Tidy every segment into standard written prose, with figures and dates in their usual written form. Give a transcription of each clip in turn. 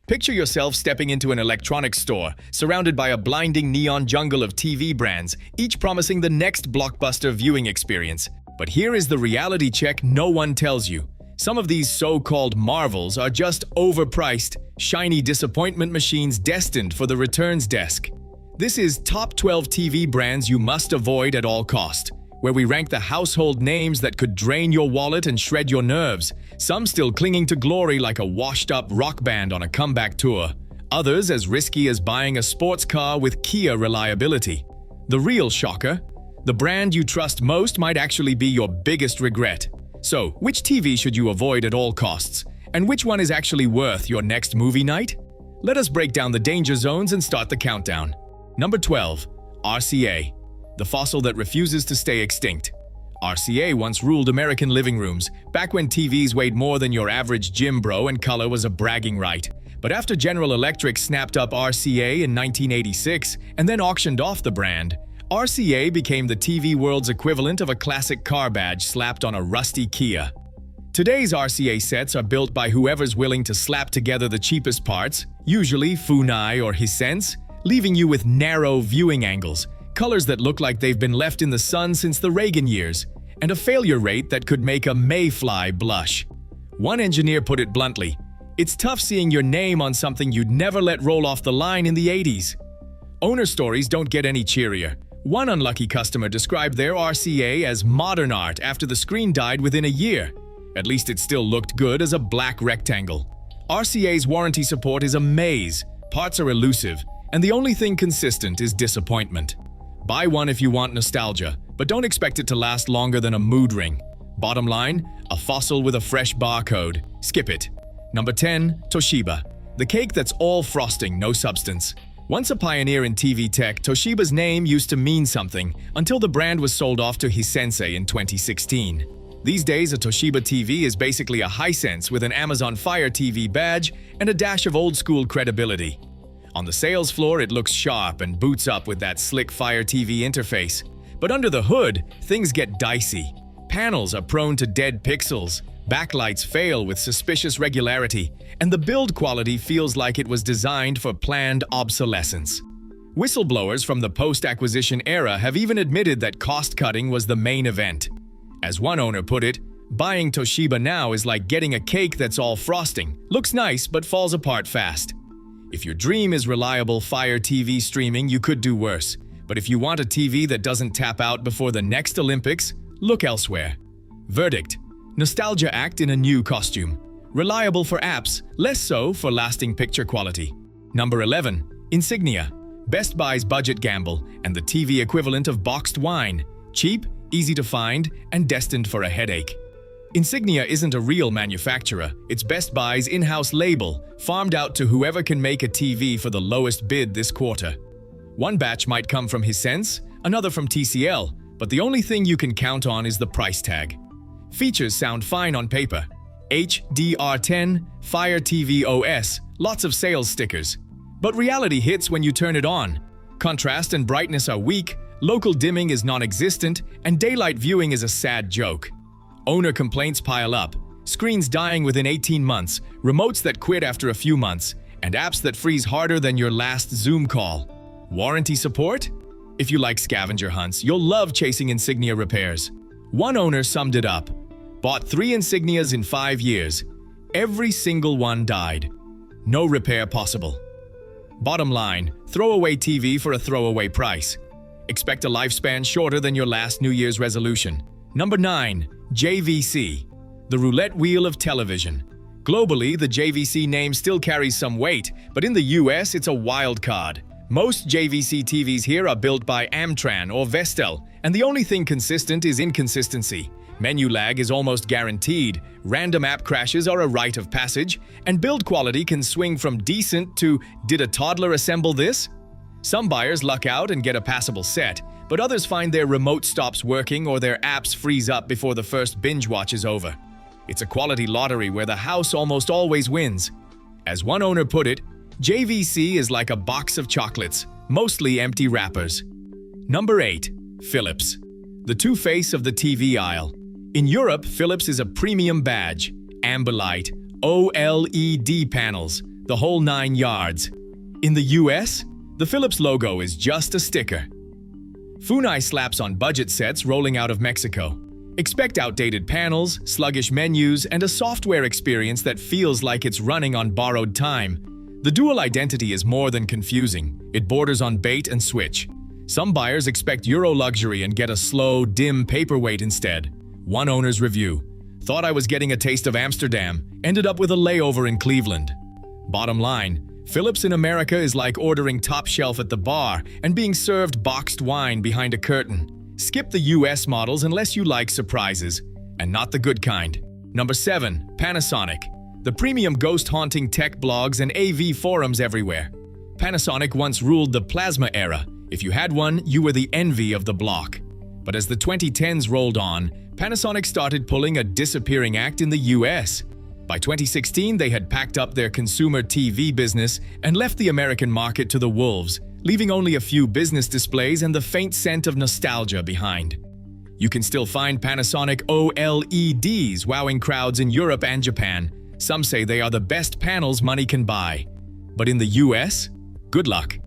Picture yourself stepping into an electronics store, surrounded by a blinding neon jungle of TV brands, each promising the next blockbuster viewing experience. But here is the reality check no one tells you. Some of these so-called marvels are just overpriced, shiny disappointment machines destined for the returns desk. This is Top 12 TV Brands You Must Avoid at All Cost, where we rank the household names that could drain your wallet and shred your nerves, some still clinging to glory like a washed-up rock band on a comeback tour, others as risky as buying a sports car with Kia reliability. The real shocker? The brand you trust most might actually be your biggest regret. So, which TV should you avoid at all costs? And which one is actually worth your next movie night? Let us break down the danger zones and start the countdown. Number 12. RCA. The fossil that refuses to stay extinct. RCA once ruled American living rooms, back when TVs weighed more than your average gym bro and color was a bragging right. But after General Electric snapped up RCA in 1986 and then auctioned off the brand, RCA became the TV world's equivalent of a classic car badge slapped on a rusty Kia. Today's RCA sets are built by whoever's willing to slap together the cheapest parts, usually Funai or Hisense, leaving you with narrow viewing angles, colors that look like they've been left in the sun since the Reagan years, and a failure rate that could make a mayfly blush. One engineer put it bluntly, "It's tough seeing your name on something you'd never let roll off the line in the 80s. Owner stories don't get any cheerier. One unlucky customer described their RCA as modern art after the screen died within a year. At least it still looked good as a black rectangle. RCA's warranty support is a maze, parts are elusive, and the only thing consistent is disappointment. Buy one if you want nostalgia, but don't expect it to last longer than a mood ring. Bottom line, a fossil with a fresh barcode. Skip it. Number 10. Toshiba. The cake that's all frosting, no substance. Once a pioneer in TV tech, Toshiba's name used to mean something until the brand was sold off to Hisense in 2016. These days, a Toshiba TV is basically a Hisense with an Amazon Fire TV badge and a dash of old-school credibility. On the sales floor, it looks sharp and boots up with that slick Fire TV interface. But under the hood, things get dicey. Panels are prone to dead pixels, backlights fail with suspicious regularity, and the build quality feels like it was designed for planned obsolescence. Whistleblowers from the post-acquisition era have even admitted that cost-cutting was the main event. As one owner put it, buying Toshiba now is like getting a cake that's all frosting. Looks nice, but falls apart fast. If your dream is reliable Fire TV streaming, you could do worse. But if you want a TV that doesn't tap out before the next Olympics, look elsewhere. Verdict: nostalgia act in a new costume. Reliable for apps, less so for lasting picture quality. Number 11. Insignia. Best Buy's budget gamble and the TV equivalent of boxed wine. Cheap, easy to find, and destined for a headache. Insignia isn't a real manufacturer. It's Best Buy's in-house label, farmed out to whoever can make a TV for the lowest bid this quarter. One batch might come from Hisense, another from TCL, but the only thing you can count on is the price tag. Features sound fine on paper. HDR10, Fire TV OS, lots of sales stickers. But reality hits when you turn it on. Contrast and brightness are weak, local dimming is non-existent, and daylight viewing is a sad joke. Owner complaints pile up, screens dying within 18 months, remotes that quit after a few months, and apps that freeze harder than your last Zoom call. Warranty support? If you like scavenger hunts, you'll love chasing Insignia repairs. One owner summed it up. Bought 3 Insignias in 5 years. Every single one died. No repair possible. Bottom line, throwaway TV for a throwaway price. Expect a lifespan shorter than your last New Year's resolution. Number 9. JVC. The roulette wheel of television. Globally, the JVC name still carries some weight, but in the US, it's a wild card. Most JVC TVs here are built by Amtran or Vestel, and the only thing consistent is inconsistency. Menu lag is almost guaranteed, random app crashes are a rite of passage, and build quality can swing from decent to "did a toddler assemble this?" Some buyers luck out and get a passable set, but others find their remote stops working or their apps freeze up before the first binge watch is over. It's a quality lottery where the house almost always wins. As one owner put it, JVC is like a box of chocolates, mostly empty wrappers. Number 8. Philips. The two-face of the TV aisle. In Europe, Philips is a premium badge. Ambilight, OLED panels, the whole 9 yards. In the US, the Philips logo is just a sticker. Funai slaps on budget sets rolling out of Mexico. Expect outdated panels, sluggish menus, and a software experience that feels like it's running on borrowed time. The dual identity is more than confusing. It borders on bait and switch. Some buyers expect Euro luxury and get a slow, dim paperweight instead. One owner's review: "Thought I was getting a taste of Amsterdam, ended up with a layover in Cleveland." Bottom line, Philips in America is like ordering top shelf at the bar and being served boxed wine behind a curtain. Skip the US models unless you like surprises, and not the good kind. Number 7. Panasonic. The premium ghost-haunting tech blogs and AV forums everywhere. Panasonic once ruled the plasma era. If you had one, you were the envy of the block. But as the 2010s rolled on, Panasonic started pulling a disappearing act in the US. By 2016, they had packed up their consumer TV business and left the American market to the wolves, leaving only a few business displays and the faint scent of nostalgia behind. You can still find Panasonic OLEDs wowing crowds in Europe and Japan. Some say they are the best panels money can buy. But in the US, good luck.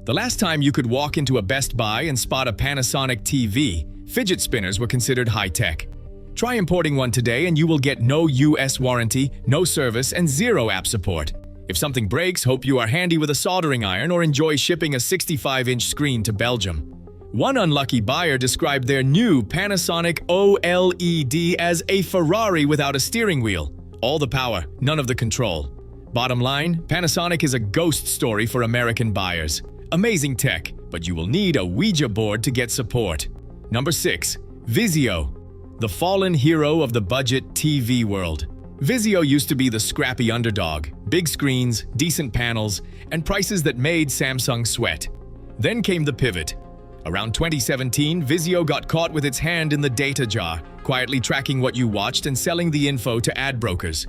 The last time you could walk into a Best Buy and spot a Panasonic TV, fidget spinners were considered high-tech. Try importing one today and you will get no US warranty, no service, and 0 app support. If something breaks, hope you are handy with a soldering iron or enjoy shipping a 65-inch screen to Belgium. One unlucky buyer described their new Panasonic OLED as a Ferrari without a steering wheel. All the power, none of the control. Bottom line, Panasonic is a ghost story for American buyers. Amazing tech, but you will need a Ouija board to get support. Number 6. Vizio. The fallen hero of the budget TV world. Vizio used to be the scrappy underdog, big screens, decent panels, and prices that made Samsung sweat. Then came the pivot. Around 2017, Vizio got caught with its hand in the data jar, quietly tracking what you watched and selling the info to ad brokers.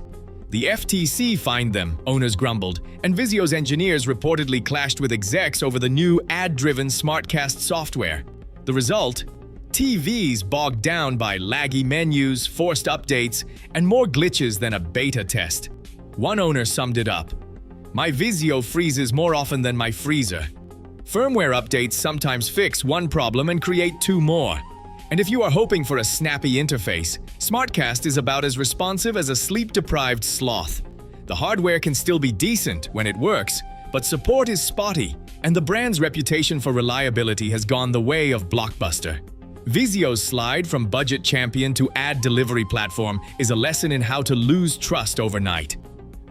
The FTC fined them, owners grumbled, and Vizio's engineers reportedly clashed with execs over the new ad-driven SmartCast software. The result? TVs bogged down by laggy menus, forced updates, and more glitches than a beta test. One owner summed it up: "My Vizio freezes more often than my freezer." Firmware updates sometimes fix one problem and create 2 more. And if you are hoping for a snappy interface, SmartCast is about as responsive as a sleep-deprived sloth. The hardware can still be decent when it works, but support is spotty, and the brand's reputation for reliability has gone the way of Blockbuster. Vizio's slide from budget champion to ad delivery platform is a lesson in how to lose trust overnight.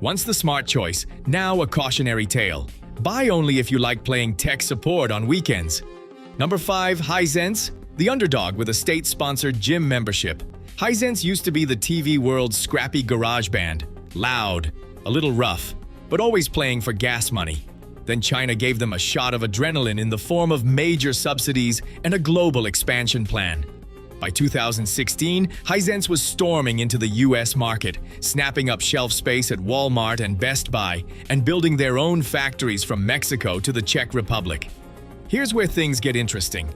Once the smart choice, now a cautionary tale. Buy only if you like playing tech support on weekends. Number 5. Hisense, the underdog with a state-sponsored gym membership. Hisense used to be the TV world's scrappy garage band. Loud, a little rough, but always playing for gas money. Then China gave them a shot of adrenaline in the form of major subsidies and a global expansion plan. By 2016, Hisense was storming into the US market, snapping up shelf space at Walmart and Best Buy, and building their own factories from Mexico to the Czech Republic. Here's where things get interesting.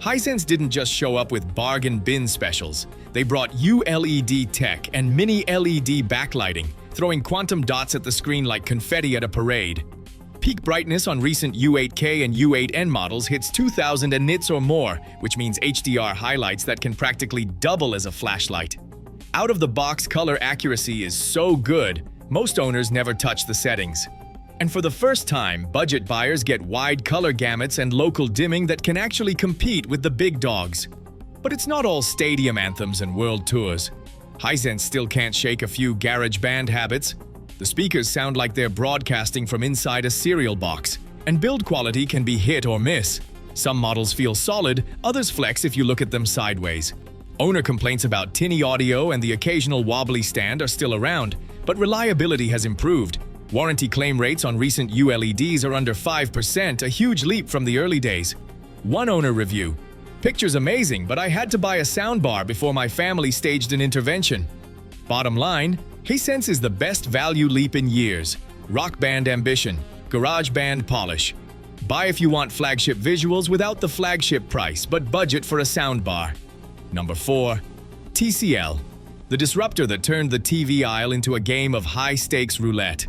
Hisense didn't just show up with bargain bin specials. They brought ULED tech and mini LED backlighting, throwing quantum dots at the screen like confetti at a parade. Peak brightness on recent U8K and U8N models hits 2000 nits or more, which means HDR highlights that can practically double as a flashlight. Out-of-the-box color accuracy is so good, most owners never touch the settings. And for the first time, budget buyers get wide color gamuts and local dimming that can actually compete with the big dogs. But it's not all stadium anthems and world tours. Hisense still can't shake a few garage band habits. The speakers sound like they're broadcasting from inside a cereal box, and build quality can be hit or miss. Some models feel solid, others flex if you look at them sideways. Owner complaints about tinny audio and the occasional wobbly stand are still around, but reliability has improved. Warranty claim rates on recent ULEDs are under 5%, a huge leap from the early days. One owner review: "Picture's amazing, but I had to buy a soundbar before my family staged an intervention." Bottom line, Hisense is the best value leap in years. Rock band ambition, garage band polish. Buy if you want flagship visuals without the flagship price, but budget for a soundbar. Number 4. TCL, the disruptor that turned the TV aisle into a game of high-stakes roulette.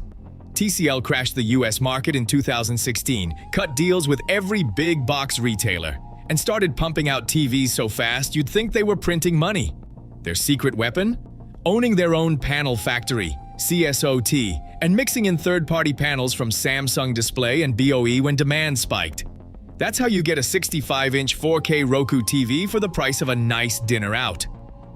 TCL crashed the US market in 2016, cut deals with every big box retailer, and started pumping out TVs so fast you'd think they were printing money. Their secret weapon? Owning their own panel factory, CSOT, and mixing in third-party panels from Samsung Display and BOE when demand spiked. That's how you get a 65-inch 4K Roku TV for the price of a nice dinner out.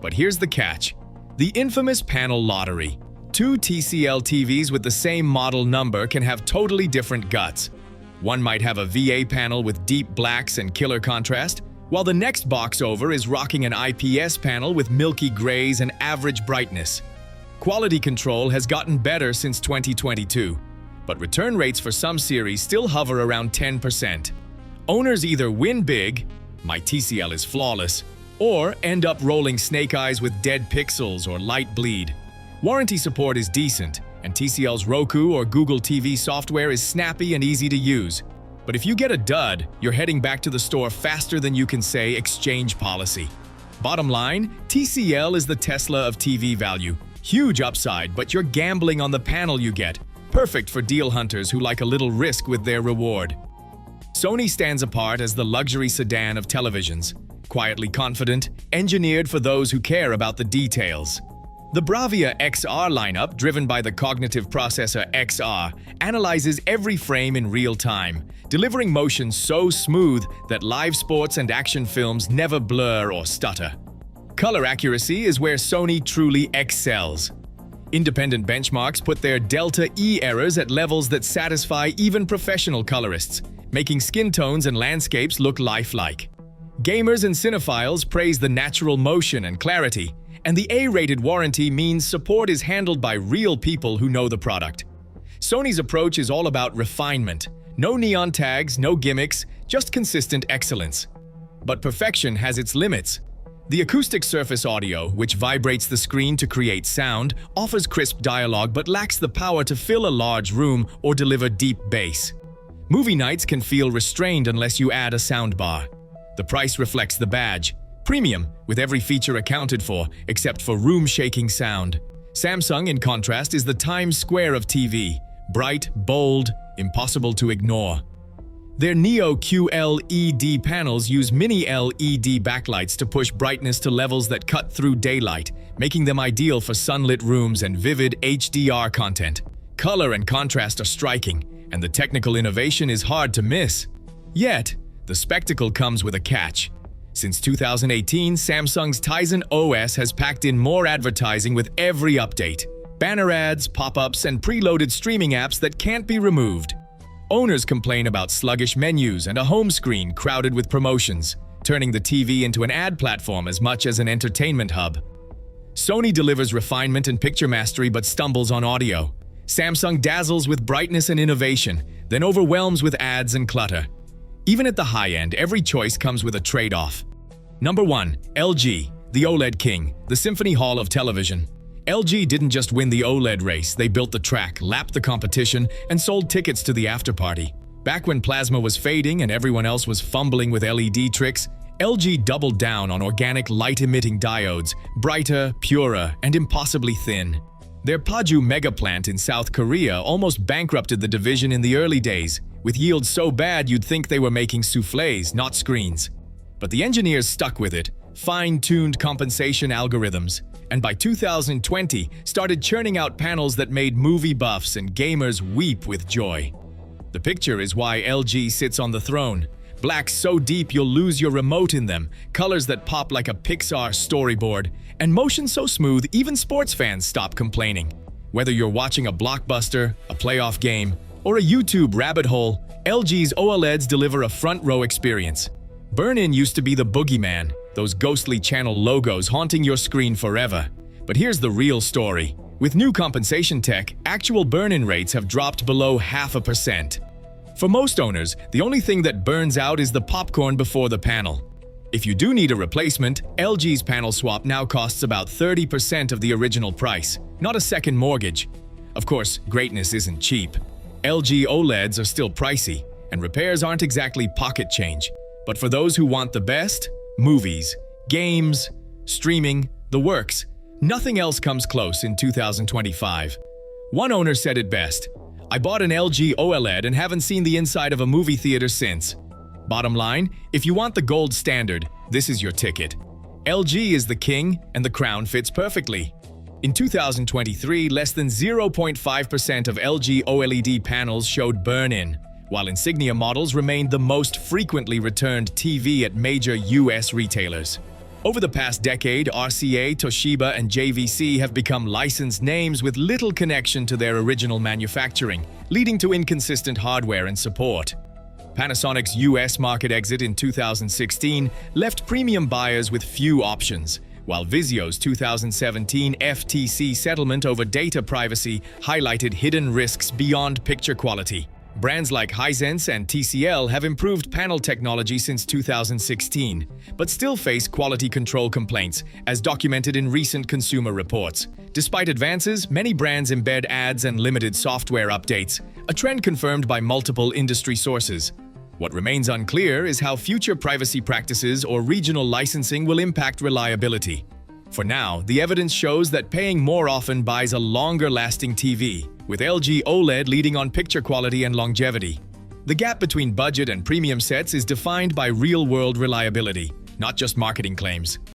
But here's the catch. The infamous panel lottery. Two TCL TVs with the same model number can have totally different guts. One might have a VA panel with deep blacks and killer contrast, while the next box over is rocking an IPS panel with milky grays and average brightness. Quality control has gotten better since 2022, but return rates for some series still hover around 10%. Owners either win big, my TCL is flawless, or end up rolling snake eyes with dead pixels or light bleed. Warranty support is decent, and TCL's Roku or Google TV software is snappy and easy to use. But if you get a dud, you're heading back to the store faster than you can say exchange policy. Bottom line, TCL is the Tesla of TV value. Huge upside, but you're gambling on the panel you get. Perfect for deal hunters who like a little risk with their reward. Sony stands apart as the luxury sedan of televisions. Quietly confident, engineered for those who care about the details. The Bravia XR lineup, driven by the cognitive processor XR, analyzes every frame in real time, delivering motion so smooth that live sports and action films never blur or stutter. Color accuracy is where Sony truly excels. Independent benchmarks put their Delta E errors at levels that satisfy even professional colorists, making skin tones and landscapes look lifelike. Gamers and cinephiles praise the natural motion and clarity, and the A-rated warranty means support is handled by real people who know the product. Sony's approach is all about refinement. No neon tags, no gimmicks, just consistent excellence. But perfection has its limits. The acoustic surface audio, which vibrates the screen to create sound, offers crisp dialogue but lacks the power to fill a large room or deliver deep bass. Movie nights can feel restrained unless you add a soundbar. The price reflects the badge. Premium, with every feature accounted for, except for room-shaking sound. Samsung, in contrast, is the Times Square of TV. Bright, bold, impossible to ignore. Their Neo QLED panels use mini LED backlights to push brightness to levels that cut through daylight, making them ideal for sunlit rooms and vivid HDR content. Color and contrast are striking, and the technical innovation is hard to miss. Yet, the spectacle comes with a catch. Since 2018, Samsung's Tizen OS has packed in more advertising with every update. Banner ads, pop-ups, and preloaded streaming apps that can't be removed. Owners complain about sluggish menus and a home screen crowded with promotions, turning the TV into an ad platform as much as an entertainment hub. Sony delivers refinement and picture mastery but stumbles on audio. Samsung dazzles with brightness and innovation, then overwhelms with ads and clutter. Even at the high end, every choice comes with a trade-off. Number 1. LG, the OLED king, the symphony hall of television. LG didn't just win the OLED race, they built the track, lapped the competition, and sold tickets to the afterparty. Back when plasma was fading and everyone else was fumbling with LED tricks, LG doubled down on organic light-emitting diodes, brighter, purer, and impossibly thin. Their Paju mega plant in South Korea almost bankrupted the division in the early days, with yields so bad you'd think they were making soufflés, not screens. But the engineers stuck with it, fine-tuned compensation algorithms, and by 2020 started churning out panels that made movie buffs and gamers weep with joy. The picture is why LG sits on the throne. Blacks so deep you'll lose your remote in them, colors that pop like a Pixar storyboard, and motion so smooth even sports fans stop complaining. Whether you're watching a blockbuster, a playoff game, or a YouTube rabbit hole, LG's OLEDs deliver a front-row experience. Burn-in used to be the boogeyman, those ghostly channel logos haunting your screen forever. But here's the real story. With new compensation tech, actual burn-in rates have dropped below 0.5%. For most owners, the only thing that burns out is the popcorn before the panel. If you do need a replacement, LG's panel swap now costs about 30% of the original price, not a second mortgage. Of course, greatness isn't cheap. LG OLEDs are still pricey, and repairs aren't exactly pocket change. But for those who want the best, movies, games, streaming, the works, nothing else comes close in 2025. One owner said it best, I bought an LG OLED and haven't seen the inside of a movie theater since. Bottom line, if you want the gold standard, this is your ticket. LG is the king, and the crown fits perfectly. In 2023, less than 0.5% of LG OLED panels showed burn-in, while Insignia models remained the most frequently returned TV at major US retailers. Over the past decade, RCA, Toshiba, and JVC have become licensed names with little connection to their original manufacturing, leading to inconsistent hardware and support. Panasonic's US market exit in 2016 left premium buyers with few options, while Vizio's 2017 FTC settlement over data privacy highlighted hidden risks beyond picture quality. Brands like Hisense and TCL have improved panel technology since 2016, but still face quality control complaints, as documented in recent consumer reports. Despite advances, many brands embed ads and limited software updates, a trend confirmed by multiple industry sources. What remains unclear is how future privacy practices or regional licensing will impact reliability. For now, the evidence shows that paying more often buys a longer-lasting TV, with LG OLED leading on picture quality and longevity. The gap between budget and premium sets is defined by real-world reliability, not just marketing claims.